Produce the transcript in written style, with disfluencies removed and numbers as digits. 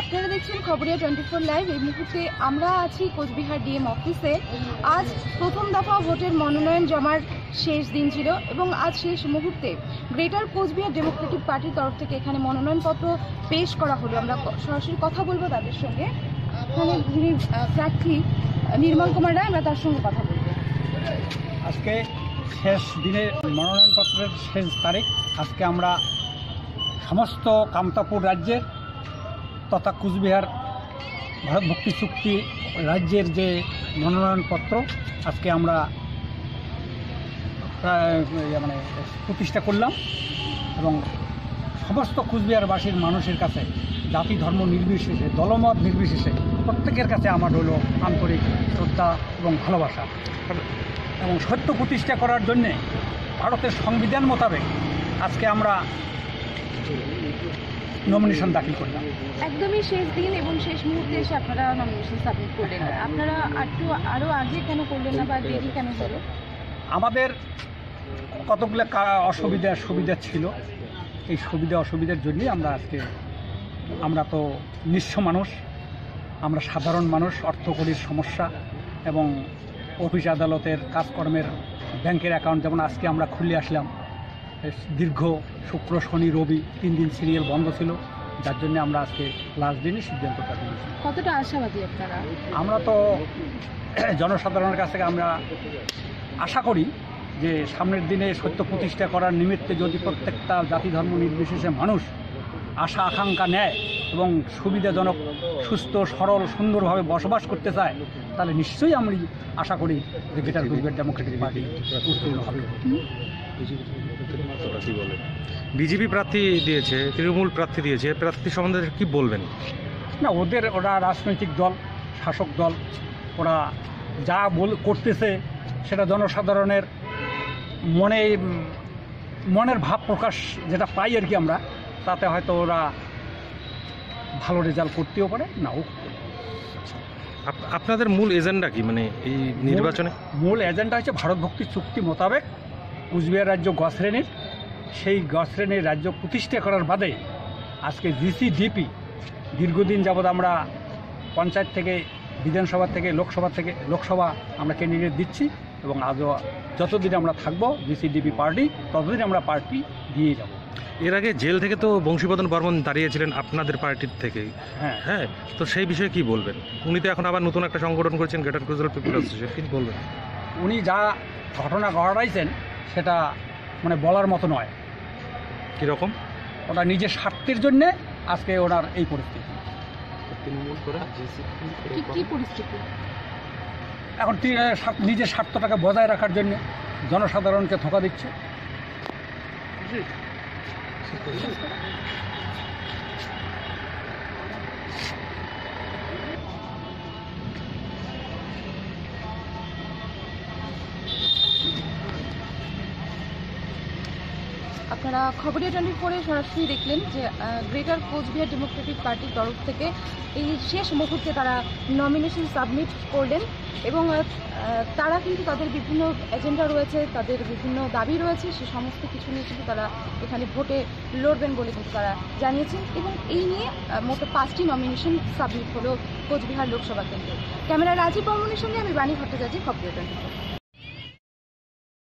আপনারা দেখছেন খবরিয়া 24 লাইভ। এই মুহূর্তে আমরা আছি কোচবিহার ডিএম অফিসে। আজ প্রথম দফা ভোটের মনোনয়ন জমার শেষ দিন ছিল এবং আজ শেষ মুহূর্তে গ্রেটার কোচবিহার ডেমোক্রেটিক পার্টির তরফ থেকে এখানে মনোনয়নপত্র পেশ করা হলো। আমরা সরাসরি কথা বলবো তাদের সঙ্গে। এখানে যিনি প্রার্থী নির্মল কুমার রায়, আমরা তার সঙ্গে কথা বলবো। আজকে শেষ দিনে মনোনয়নপত্রের শেষ তারিখ। আজকে আমরা সমস্ত কামতাপুর রাজ্যের তথা কুচবিহার ভারত ভক্তি চুক্তি রাজ্যের যে মনোনয়নপত্র আজকে আমরা প্রতিষ্ঠা করলাম এবং সমস্ত কুচবিহারবাসীর মানুষের কাছে জাতি ধর্ম নির্বিশেষে, দলমত নির্বিশেষে প্রত্যেকের কাছে আমার হলো আন্তরিক শ্রদ্ধা এবং ভালোবাসা। এবং সত্য প্রতিষ্ঠা করার জন্যে ভারতের সংবিধান মোতাবেক আজকে আমরা নমিনেশন দাখিল করলাম। একদমই শেষ দিন এবং শেষ মুহূর্তে এসে আপনারা নমিনেশন সাবমিট করলেন। আপনারা আরও আগে কেন করলেন না বা দেরি কেন হলো? আমাদের কতগুলো সুবিধা ছিল। এই অসুবিধার জন্যই আমরা তো নিঃস্ব মানুষ, আমরা সাধারণ মানুষ, অর্থকরীর সমস্যা এবং অফিস আদালতের কাজকর্মের ব্যাংকের অ্যাকাউন্ট যেমন আজকে আমরা খুলে আসলাম, দীর্ঘ শুক্র শনি রবি 3 দিন সিরিয়াল বন্ধ ছিল, যার জন্য আমরা আজকে লাস্ট দিনই সিদ্ধান্তটা নিয়েছি। কতটা আশাবাদী আপনারা? আমরা তো জনসাধারণের কাছ থেকে আমরা আশা করি যে সামনের দিনে সত্য প্রতিষ্ঠা করার নিমিত্তে যদি প্রত্যেকটা জাতি ধর্ম নির্বিশেষে মানুষ আশা আকাঙ্ক্ষা নেয় এবং সুবিধাজনক সুস্থ সরল সুন্দরভাবে বসবাস করতে চায়, তাহলে নিশ্চয়ই আমি আশা করি যে গ্রেটার কুচবিহার ডেমোক্রেটিক পার্টি উত্তীর্ণ হবে। বিজেপি প্রার্থী দিয়েছে, তৃণমূল প্রার্থী দিয়েছে, প্রার্থী সম্বন্ধে কি বলবেন? না, ওরা রাজনৈতিক দল, শাসক দল, ওরা যা করতেছে সেটা জনসাধারণের মনের ভাব প্রকাশ যেটা পাই আর কি আমরা, তাতে হয়তো ওরা ভালো রেজাল্ট করতেও পারে, নাও। আপনাদের মূল এজেন্ডা কি মানে এই নির্বাচনে? মূল এজেন্ডা হচ্ছে ভারত ভক্তি চুক্তি মোতাবেক কুচবিহার রাজ্য গ শ্রেণীর, সেই গ শ্রেণীর রাজ্য প্রতিষ্ঠা করার বাদে আজকে জিসিডিপি দীর্ঘদিন যাবৎ আমরা পঞ্চায়েত থেকে, বিধানসভা থেকে, লোকসভা আমরা ক্যান্ডিডেট দিচ্ছি এবং আজও যতদিন আমরা থাকবো জিসিডিপি পার্টি, ততদিন আমরা পার্টি দিয়ে যাব। এর আগে জেল থেকে তো বংশীবদন বর্মন দাঁড়িয়েছিলেন আপনাদের পার্টির থেকে। হ্যাঁ, তো সেই বিষয়ে কি বলবেন? উনি তো এখন আবার নতুন একটা সংগঠন করেছেন, গ্রেটার কুচবিহার পিপল অ্যাসোসিয়েশন, কি বলবেন? উনি যা ঘটনা ঘটাইছেন সেটা বলার মতো নয়। কীরকম? ওরা নিজের স্বার্থের জন্যে আজকে ওনার এই পরিস্থিতি। কি পরিস্থিতি? এখন নিজের স্বার্থটাকে বজায় রাখার জন্য জনসাধারণকে ধোঁকা দিচ্ছে। আপনারা খবরিয়া 24-এ সরাসরি দেখলেন যে গ্রেটার কোচবিহার ডেমোক্রেটিক পার্টির তরফ থেকে এই শেষ মুহূর্তে তারা নমিনেশন সাবমিট করলেন এবং তারা কিন্তু তাদের বিভিন্ন এজেন্ডা রয়েছে, তাদের বিভিন্ন দাবি রয়েছে, সে সমস্ত কিছু নিয়ে কিন্তু তারা এখানে ভোটে লড়বেন বলে কিন্তু তারা জানিয়েছেন এবং এই নিয়ে মোট 5টি নমিনেশন সাবমিট হলো কোচবিহার লোকসভা কেন্দ্রে। ক্যামেরা রাজীব বর্মনের সঙ্গে আমি বাণী ভট্টাচার্য, খবরিয়া 24।